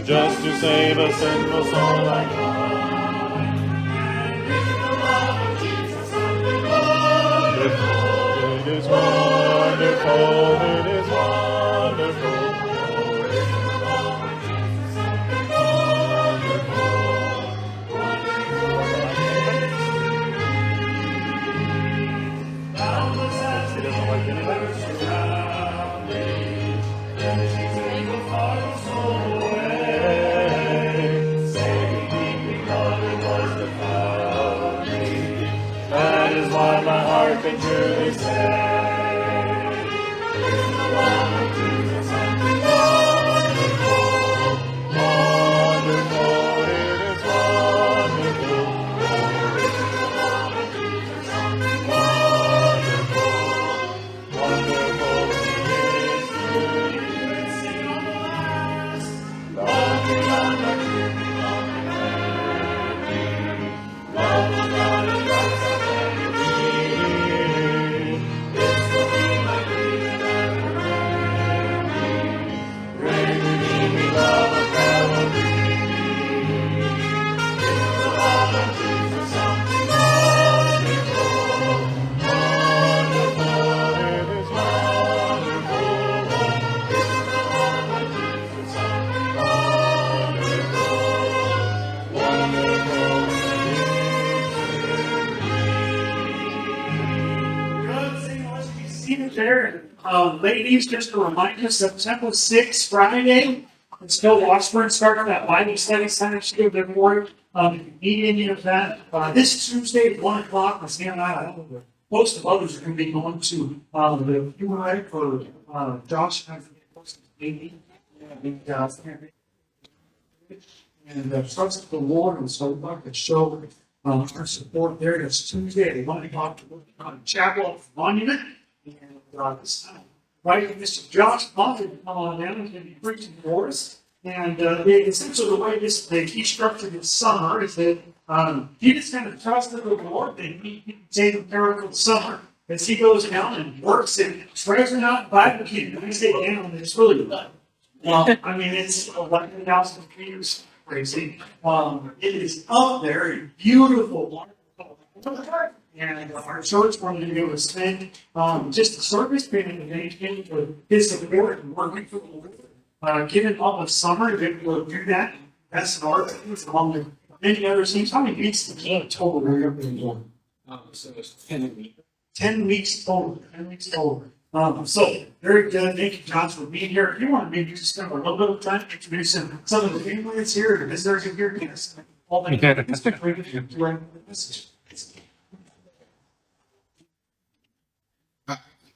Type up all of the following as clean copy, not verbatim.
just to save a sinful soul like mine. It is wonderful, it is wonderful. That is why my heart can truly say, in the love of Jesus, something wonderful, wonderful, it is wonderful. In the love of Jesus, something wonderful, wonderful it is to you. And sing on the last, love beyond our dreaming, love and love of God and Christ. There, ladies, just to remind us, September 6th, Friday, it's still Washburn starting that Bible study center still there for you. Need any of that? This Tuesday at 1 o'clock, my Sam and I, most of others are going to be going to the Q&A for Josh and baby. And starts with the Lord, and so I'd like to show our support there. It's Tuesday at 1 o'clock Chapel Monument. And this time, right, Mr. Josh Moffitt come on down and going to be preaching for us. And essentially the way he structured his summer is that he just kind of trusted the Lord that he can take care of the summer as he goes down and works and treasure out Bible Kingdom. When I say down, it's really good. I mean, it's 11,000 meters crazy. It is up there, beautiful, wonderful. And our church wanted to be able to spend just a service payment and engagement for his support and working for the Lord. Given all the summer, to be able to do that, that's an art things along with many other things. How many weeks did you total we're doing? So it's 10 weeks. 10 weeks total. 10 weeks total. So very good. Thank you, John, for being here. If you want to maybe just spend a little bit of time introducing some of the family that's here, the visitors here, yes. All the message.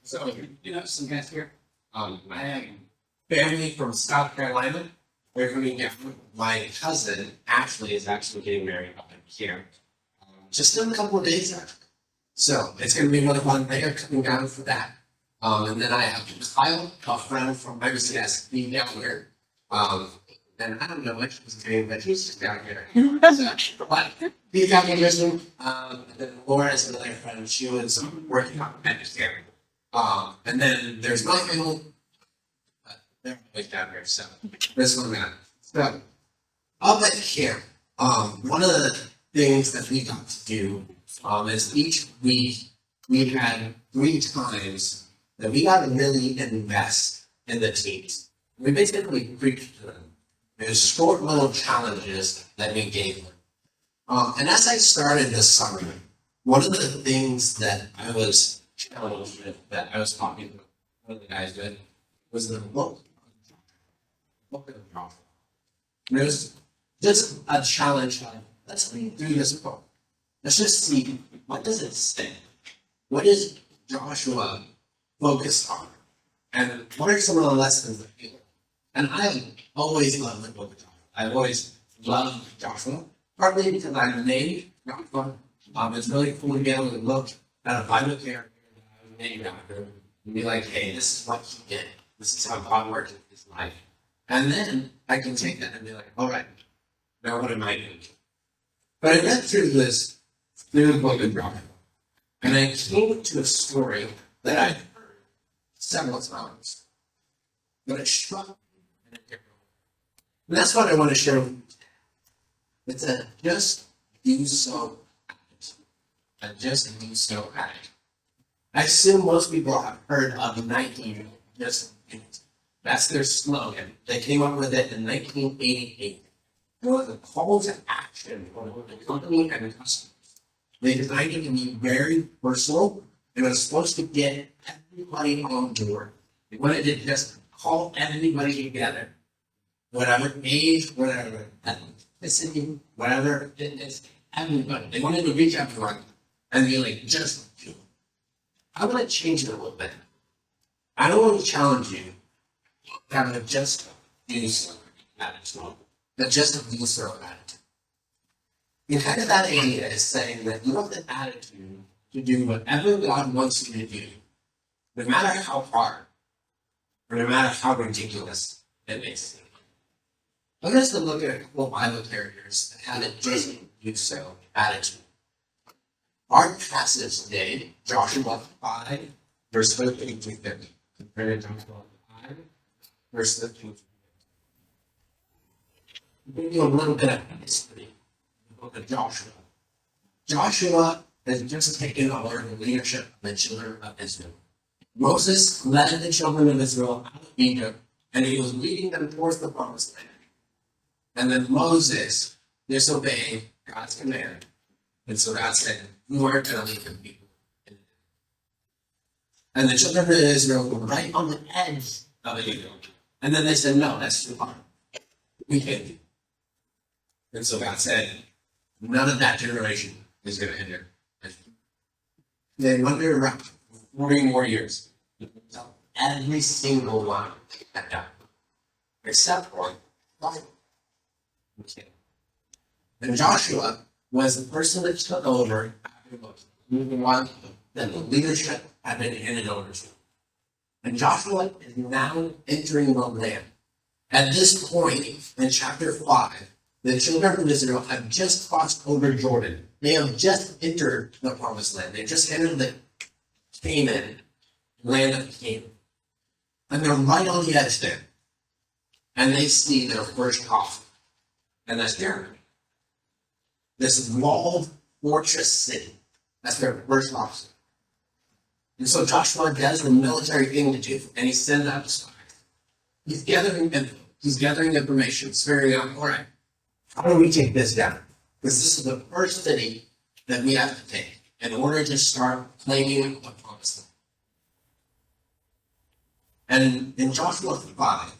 So, some guys here. I have family from South Carolina. They're coming down. My cousin, Ashley, is actually getting married up here. Just in a couple of days after. So, it's going to be really fun. They are coming down for that. And then I have Kyle, a friend from my being down here. And I don't know what she's doing, but he's just down here. So, but he's down here visiting. And then Laura is another friend. She was working on vegetarian. And then there's my family. They're always down here, so this one man. So up at camp, one of the things that we got to do is each week we had 3 times that we got to really invest in the teams. We basically preached to them. There's short little challenges that we gave them. And as I started this summer, one of the things that I was challenged with, that I was talking to one of the guys with, was the book of the prophet. And it was just a challenge of, let's read through this book. Let's just see, what does it say? What is Joshua focused on? And what are some of the lessons that he learned? And I always loved the book of Joshua. I've always loved Joshua, partly because I'm named Joshua. It's really cool to be able to look at a Bible character that I was named after and be like, hey, this is what he did. This is how God worked in his life. And then I can take that and be like, all right, now what am I doing? But I read through the book of Joshua, and I came to a story that I'd heard several times, but it struck me in a different way. And that's what I want to share with you. It's a just do so attitude. A just do so attitude. I assume most people have heard of Nike just do it. That's their slogan. They came up with it in 1988. It was a call to action for the company and the customers. They designed it to be very personal. It was supposed to get everybody on board. They wanted to just call everybody together. Whatever age, whatever ethnicity, whatever it is, everybody. They wanted to reach everyone and be like, just do it. I want to change it a little bit. I don't want to challenge you to have a just do so attitude. But just a do so attitude. And kind of that idea is saying that you have the attitude to do whatever God wants you to do, no matter how hard, or no matter how ridiculous it may seem. I want us to look at a couple Bible characters that had a just do so attitude. Our passage today, Joshua 5, verse 13 through 15. Compare to Joshua 5, verse 13 through 15. We'll give you a little bit of history in the book of Joshua. Joshua has just taken over the leadership of the children of Israel. Moses led the children of Israel out of Egypt, and he was leading them towards the promised land. And then Moses disobeyed God's command. And so God said, you aren't going to lead the people. And the children of Israel were right on the edge of Egypt. And then they said, no, that's too hard. We can't do it. And so God said, none of that generation is going to enter. They wandered around for 40 more years. Every single one had died. Except one. And Joshua was the person that took over after Moses, moving on that the leadership had been handed over to. And Joshua is now entering the land. At this point in chapter 5, the children of Israel have just crossed over Jordan. They have just entered the promised land. They just entered the Canaan, land of Canaan. And they're right on the edge there. And they see their first prophet. And that's Jericho. This walled fortress city. That's their first prophet. And so Joshua does the military thing to do, and he sends out the spies. He's gathering info. He's gathering information. He's figuring out, all right, how do we take this down? Because this is the first city that we have to take in order to start claiming the promised land. And in Joshua 5,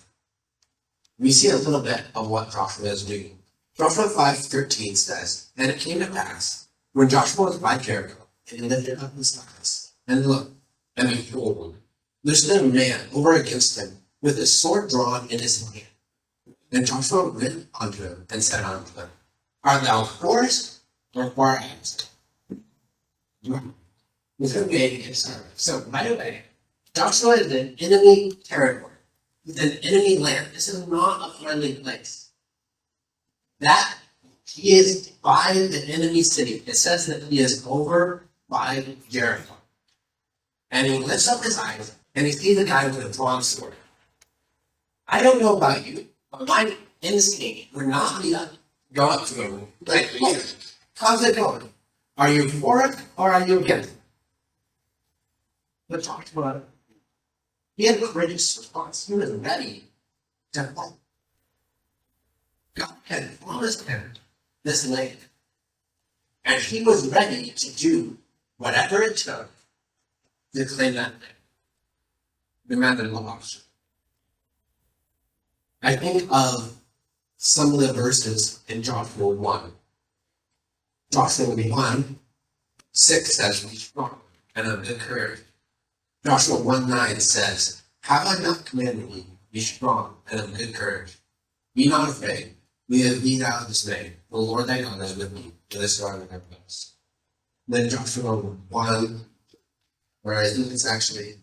we see a little bit of what Joshua is doing. Joshua 5:13 says, and it came to pass, when Joshua was by Jericho, and he lifted up his eyes, and looked, and behold, there stood a man over against him, with his sword drawn in his hand. And Joshua went unto him, and said unto him, art thou forest or far out? So, right away, Joshua is in enemy territory. He's in enemy land. This is not a friendly place. That he is by the enemy city. It says that he is over by Jericho. And he lifts up his eyes, and he sees a guy with a drawn sword. I don't know about you, but my instinct would not be to go up to him like, hey, how's it going? Are you for it or are you against it? But talk about it. He had a courageous response. He was ready to fight. God had promised him this land. And he was ready to do whatever it took to claim that land. No matter the loss. I think of some of the verses in Joshua 1. Joshua 1:6 says, be strong and of good courage. Joshua 1:9 says, have I not commanded you, be strong and of good courage. Be not afraid, neither be thou dismayed. The Lord thy God is with thee, for this God will help us. Then Joshua 1, where I think it's actually, I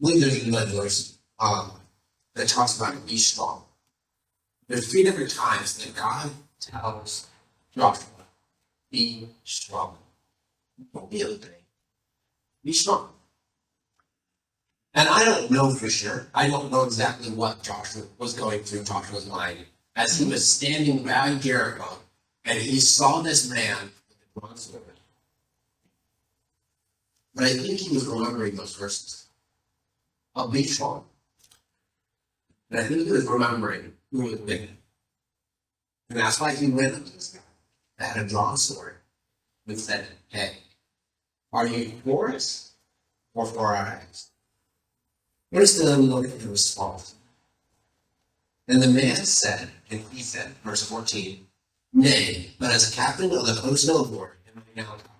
believe there's another verse that talks about be strong. There's 3 different times that God tells Joshua, be strong. Don't be afraid. Be strong. And I don't know for sure. I don't know exactly what Joshua was going through Joshua's mind as he was standing by Jericho, and he saw this man with a drawn sword. But I think he was remembering those verses. I'll be sure. And I think he was remembering who was with him. And that's why he went up to this guy that had a drawn sword and said, "Hey, are you for us or for our enemies?" Notice the look at the response. And the man said, and he said, verse 14, "Nay, but as a captain of the host of the Lord am I now come."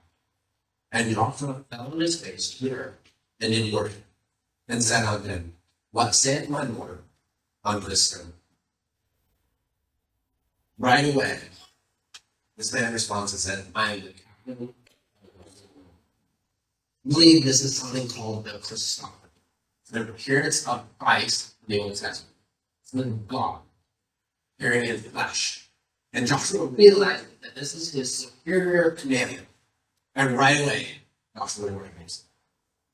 And Joshua fell on his face to the earth and did worship, and said unto him, "What saith my Lord unto this servant?" Right away, this man responds and said, "I am the captain." I believe this is something called the Christophany. It's an appearance of Christ in the Old Testament. It's the God appearing in flesh. And Joshua realized that this is his superior commandment. And right away, Joshua worships.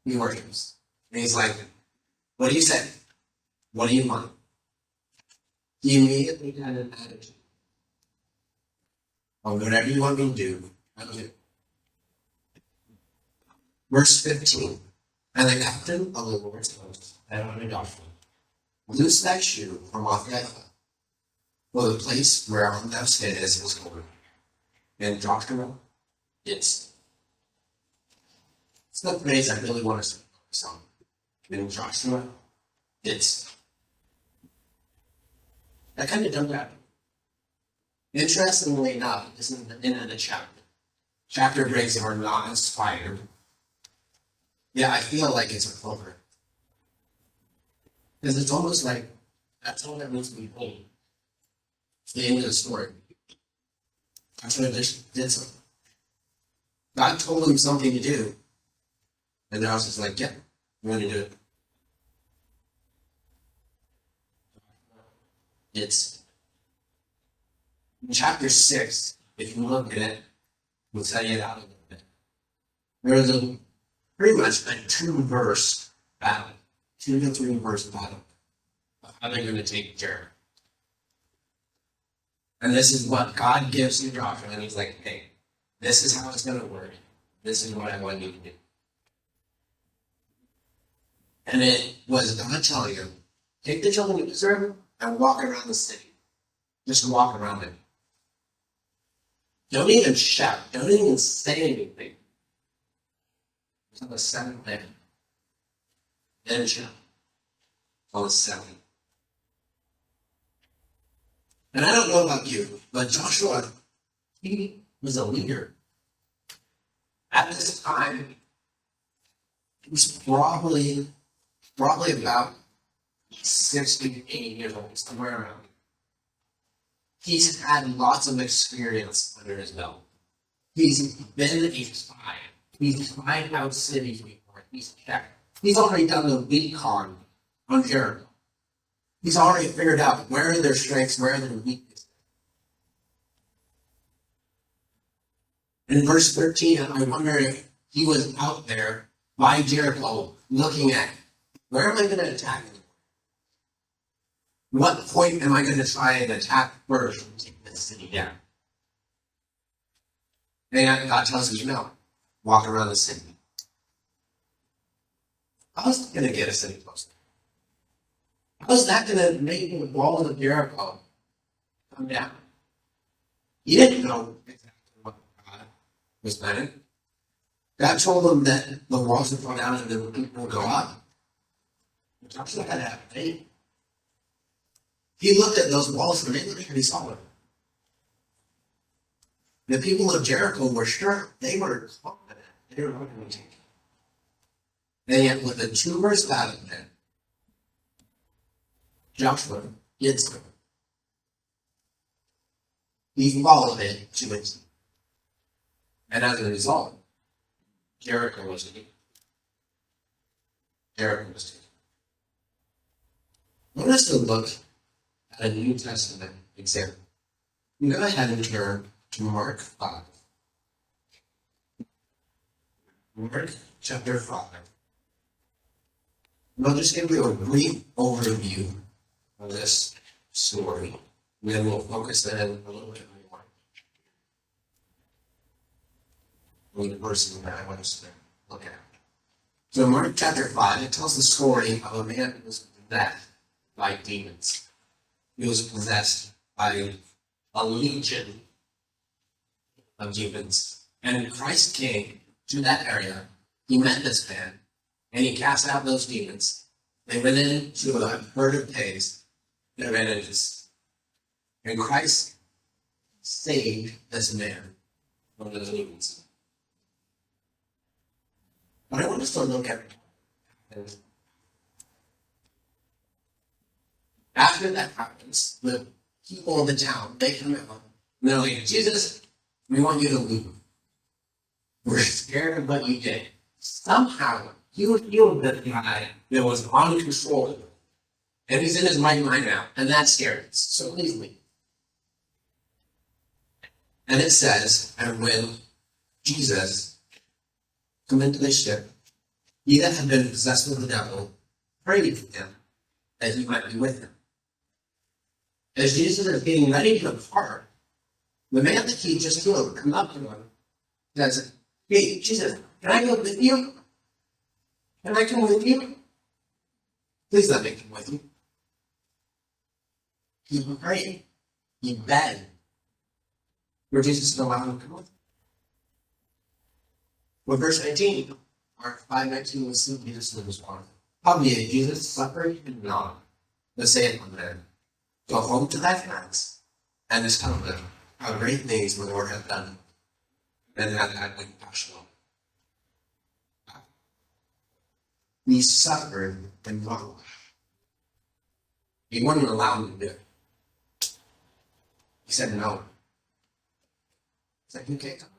He worships. And he's like, "What do you say? What do you want?" He immediately had an attitude. "Oh, whatever you want me to do, I'll do." Verse 15. And the captain of the Lord's host said unto Joshua, "Loose thy shoe from off thy foot, for the place whereon thou standest is holy." And Joshua did so. It's the phrase I really want us to focus on. And Joshua did so. That kind of jumped out. Interestingly enough, this is the end of the chapter. Chapter breaks are not inspired. Yeah, I feel like it's a clover. Because it's almost like that's all that needs to be told. It's the end of the story. Joshua just did something. God told him something to do. And now it's just like, yeah, I'm going to do it. It's in chapter 6, if you look at it, we'll tell you it out a little bit. There's a pretty much a 2-verse battle, 2 to 3 verse battle of how they're going to take Jericho. And this is what God gives to Joshua, and he's like, "Hey, this is how it's going to work. This is what I want you to do." And it was God telling him, "Take the children of Israel and walk around the city. Just walk around it. Don't even shout. Don't even say anything. It's on the 7th day. Then shout. On the 7th. And I don't know about you, but Joshua, he was a leader. At this time, he was probably about 60, 80 years old, somewhere around. He's had lots of experience under his belt. He's been a spy. He's spied out cities before. He's checked. He's already done the recon on Jericho. He's already figured out where are their strengths, where are their weaknesses. In verse 13, I wonder if he was out there by Jericho looking at, where am I going to attack? What point am I going to try and attack first and take this city down? And God tells us, no, walk around the city. How's that going to get us any closer? How's that going to make the walls of Jericho come down? He didn't know exactly what God was planning. God told him that the walls would fall down and the people would go up. Joshua had to have faith. He looked at those walls and they looked pretty solid. The people of Jericho were sure, they were confident they were not going to take it. And yet with a 2-verse battle there, Joshua did so. He followed it to it. And as a result, Jericho was taken. Jericho was taken. I want us to look at a New Testament example. Go ahead and turn to Mark 5. Mark chapter 5. And I'll just give you a brief overview of this story. And then we'll focus in a little bit more on the person that I want us to look at. So in Mark chapter 5, it tells the story of a man who was possessed by demons. He was possessed by a legion of demons. And Christ came to that area. He met this man, and he cast out those demons. They went into a herd of pigs that ran into this. And Christ saved this man from those demons. But I want us to look at it. After that happens, the people of the town, they come out, and they're like, Jesus, we want you to leave. We're scared of what you did. Somehow, you healed this guy that was uncontrollable. And he's in his right mind now, and that's scary. So please leave. And it says, and when Jesus come into the ship, he that had been possessed with the devil prayed for him that he might be with him. As Jesus is getting ready to depart, the man that he just healed comes up to him and says, hey, Jesus, can I go with you? Can I come with you? Please let me come with you. He prayed. He begged for Jesus to allow him to come with him. Well, verse 19, Mark 5:19 was simply Jesus in response. Howbeit Jesus suffered him not, but saith unto them, go home to thy friends, and tell them how great things the Lord hath done, and have had compassion on them. He suffered and not. He wouldn't allow him to do it. He said no. He's like, you can't come.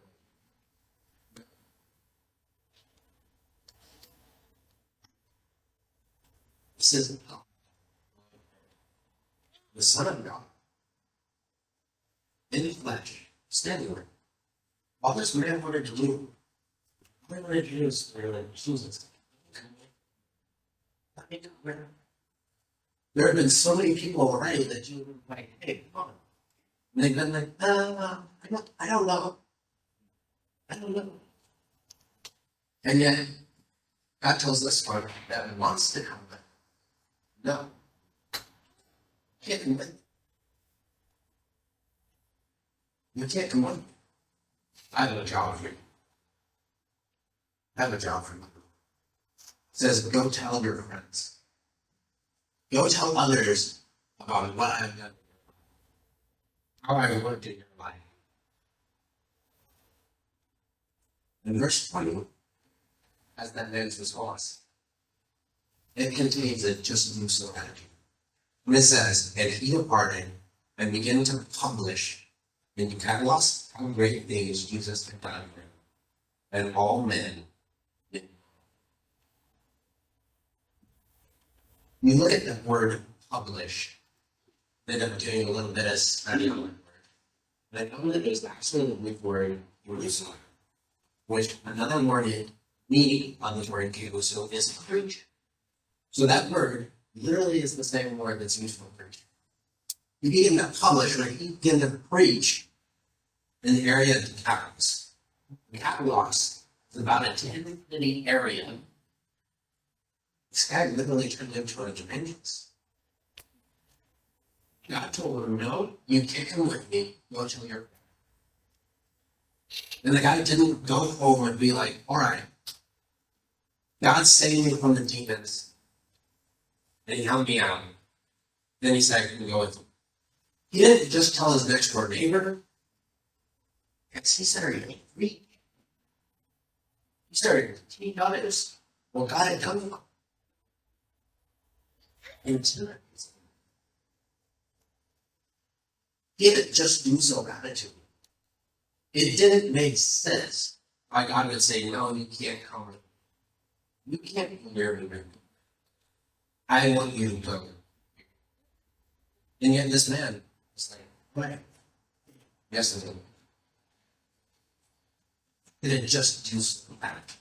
This isn't God. The Son of God, in the flesh, standing there. All this man wanted to do, all he wanted to do is really Jesus. Let me go. There have been so many people already that you would like, hey, come on. And they've been like, I don't know. I don't know. And yet, God tells this one that he wants to come back. No. You can't come with me. You can't come with me. I have a job for you. I have a job for you. It says, go tell your friends. Go tell others about what I've done. How I worked in your life. In verse 20, as that man's response, it contains a just do so attitude. And it says, and he departed and began to publish in catalogs how great things Jesus had done for him. And all men did. You look at the word publish, then I'm doing a little bit of study on that word. And I found that there's actually a Greek word, Jerusalem, which another word meaning on the word Jerusalem is preach. So that word literally is the same word that's used for preach. He began to publish, or he began to preach in the area of the catalogs. The catalogs is about a 10-city area. This guy literally turned into a dimensions. God told him, no, you can't come with me. Go tell your friend. And the guy didn't go over and be like, all right, God saved me from the demons. And he helped me out. Then he said, I can go with him. He didn't just tell his next door neighbor. Yes, he started to read. He started to teach others what God had done for him. He didn't just do so attitude. It didn't make sense why God would say, no, you can't come with me. You can't be near me. I want you to go. And yet this man is like, what? Yes, it did. It didn't just do so attitude.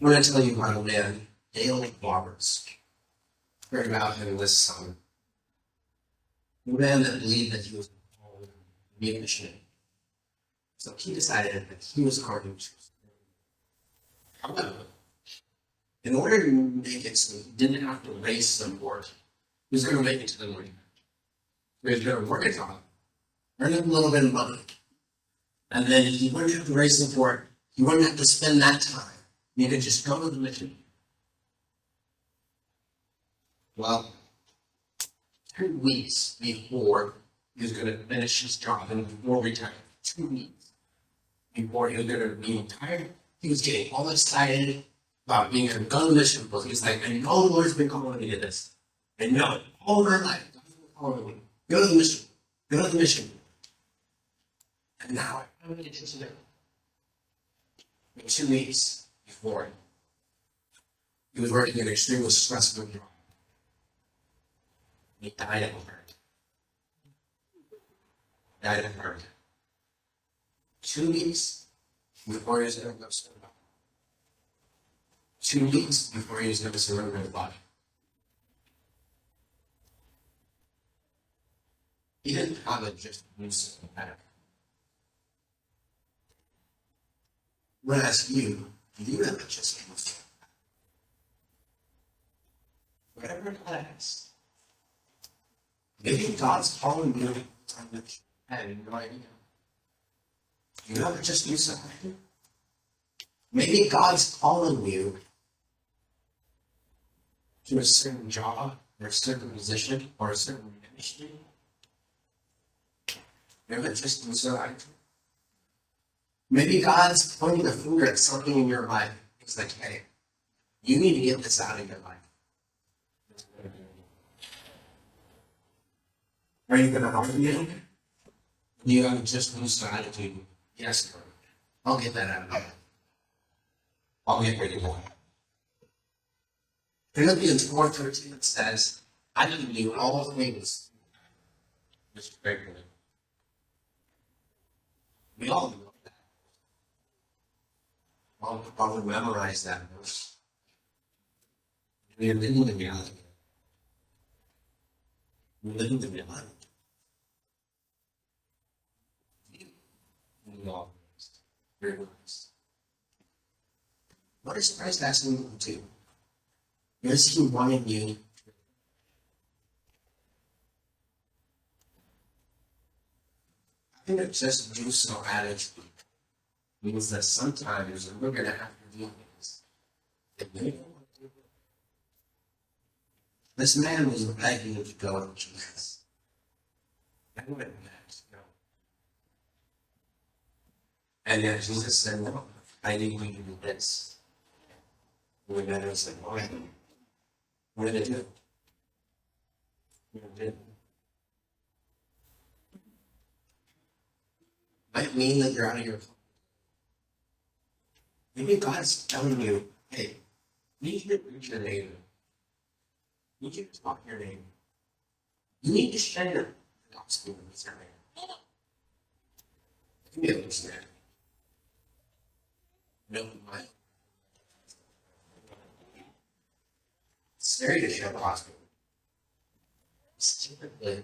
I'm going to tell you about a man, Dale Roberts. Heard about him this summer. a man that believed that he was called to be a missionary. So he decided that he was going to. However, in order to make it so he didn't have to raise some work, he was going to make it to the morning. He was going to work a job, earn a little bit of money, and then he wouldn't have to raise some work. He wouldn't have to spend that time. He could just go to the mission. Well, 2 weeks before he was going to finish his job and before retiring, 2 weeks before he was going to be retired, he was getting all excited about being able to go to the mission field. He was like, I know the Lord's been calling me to this. I know it all my life. God's been calling me. Go to the mission. Go to the mission. And now I'm going to get to it. 2 weeks before he was working an extremely stressful job. He died of a heart. Died of a heart. 2 weeks before he was going to go surrender. 2 weeks before he was going to surrender his body. He didn't have it just use of that. Whereas you have it just use of that. Whatever God asks. Maybe God's calling you on the head and no idea. You have it just use of that. Maybe God's calling you to a certain job, or a certain position, or a certain ministry. Maybe it's just inside. Maybe God's pointing the finger at something in your life. He's like, hey, you need to get this out of your life. Are you going to help me? You have just lose the attitude. Yes, Lord. I'll get that out of you. I'll get ready for it. Philippians 4:13 says, I can do all things. Mr. Baker. We all know that. I'll probably memorize that verse. We are living the reality. We live in the reality. We all realize. What is Christ asking you to do? Is he wanting you? I think it's just juice or attitude. Means that sometimes we're going to have to do things that we don't want to do. This man was begging to go to Jesus. I went back to go. And yet Jesus said, no, I need you to do this. And the man was like, all right. What did it do? What did it do? Might mean that you're out of your comfort. Maybe God's telling you, hey, you need to reach your neighbor. You need to talk to your neighbor. You need to share the gospel with your neighbor. You need to understand. No, my. It's scary to share the gospel. It's typically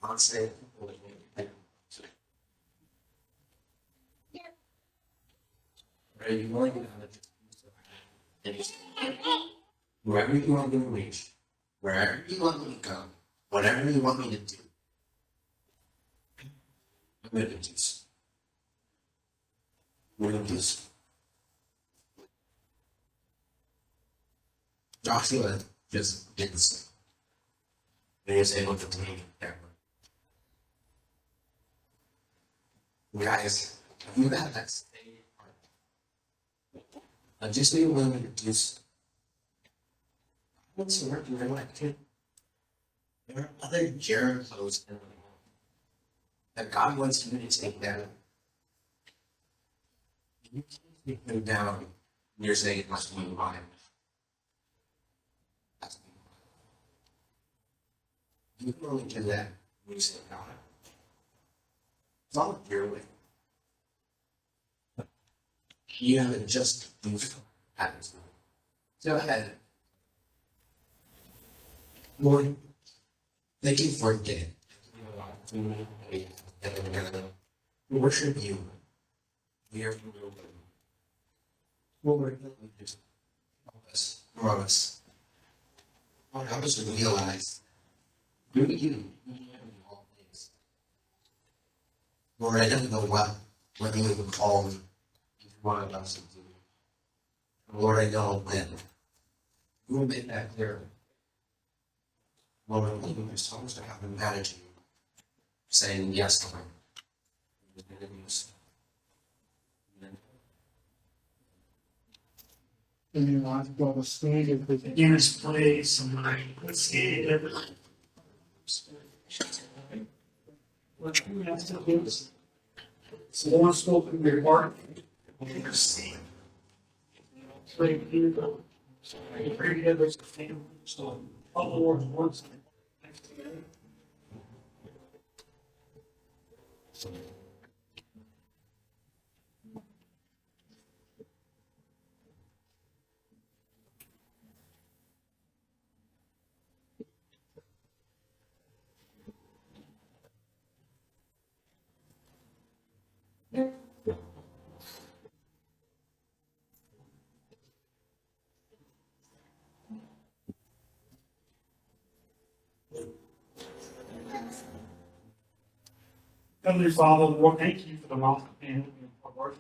unsaved people that need to. Are you willing to have it? Wherever you want me to reach, wherever you want me to go, whatever you want me to do, I'm going to do so. I'm going to do so. Joshua just did so. And he was able to take that one. Guys, if you have that same heart, just be willing to do so. What's the work in your life too? There are other Jerichos in the world that God wants you to take down. You can't take them down and you're saying it must be mine. That's mine. You can only do that when you say God. It's all your way. You haven't just moved happens. Go ahead. Lord, thank you for today. We're gonna worship you. We are from your Lord, just help us, grow us. Lord, help us to realize you in all things. Lord, I don't know what you would call each one of us to do. Lord, I know that you will make that clear. Lord, you just help us to have an attitude saying yes, Lord. And you want to go to stand at the beginner's place and let's stand at what you have to do is someone spoke in your heart and your seat. Pray together. Pray together as a family. So all the Lord's words together. Heavenly Father, Lord, thank you for the Moffitt family and for work.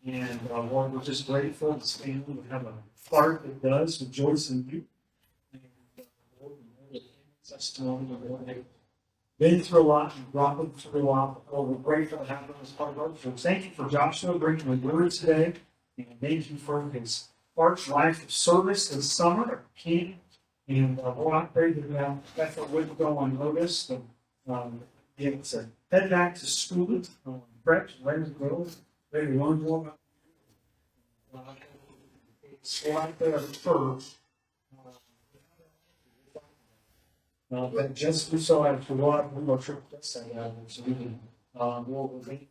And Lord, we're just grateful this family would have a heart that does rejoice in you. And Lord, we know that testimony, Lord, they've been through a lot and brought them through a lot. Lord, we're grateful to have them as part of our church. Thank you for Joshua bringing the word today. And thank you for his heart's life of service this summer at camp. And Lord, I pray that effort wouldn't go unnoticed. And be able to head back to school, prep, ready to go, ready to learn more about it's right there first. But just so I forgot, we will trip this thing out, so we can, we'll be,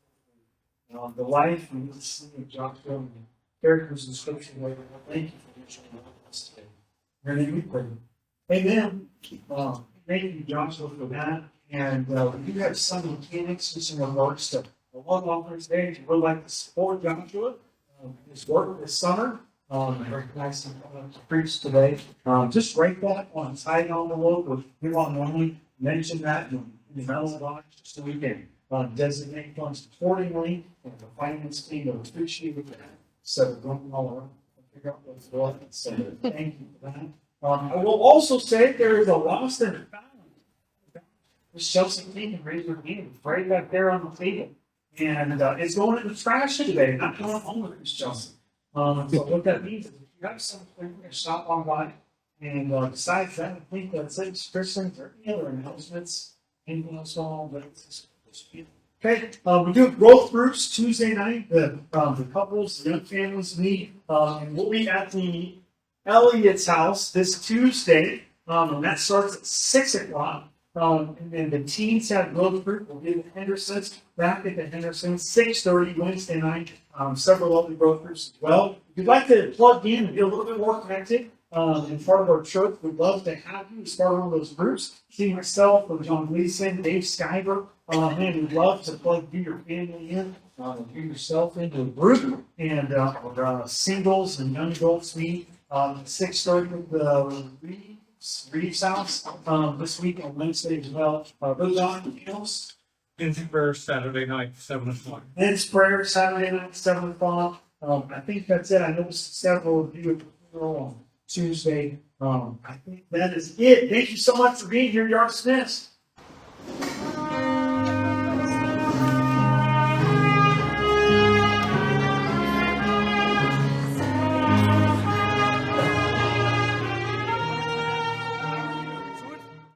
the life and the see of Joshua and the characters in scripture later. Thank you for your sharing with us today. In your name we pray. Amen. Thank you, Joshua, for that. And we do have some mechanics and some remarks to one author's day. If you would like to support Joshua, his work this summer, I recognize some preach today. Just write that on a side envelope, or we want to normally mention that in the mailbox just so we can designate funds accordingly. And the finance team will appreciate that. So going all around, figure out what's what. So thank you for that. I will also say there is a lost and found. Miss Chelsea King can raise her hand right back there on the table. And it's going in the trash today, not going home with Miss Chelsea. So what that means is if you have something to shop online, and besides that, I think that's it. Christians or any other announcements, anything else on, but it's okay. We do growth groups Tuesday night. The couples, the young families meet, and we'll be at the Elliott's house this Tuesday, and that starts at 6:00. And then the teens have growth group. We'll be at the Hendersons, back at the Hendersons, 6:30 Wednesday night. Several other growth groups as well. If you'd like to plug in and be a little bit more connected and part of our church, we'd love to have you as part of one of those groups. See myself, or John Gleason, Dave Skyber. Man, we'd love to plug your family in, do yourself into a group, and singles and young adults meet 6:30 with the Reeves house this week on Wednesday as well. Those on anything else? Men's prayer Saturday night, 7:00. Men's prayer Saturday night, 7:00. I think that's it. I know several of you on Tuesday. I think that is it. Thank you so much for being here. You are dismissed.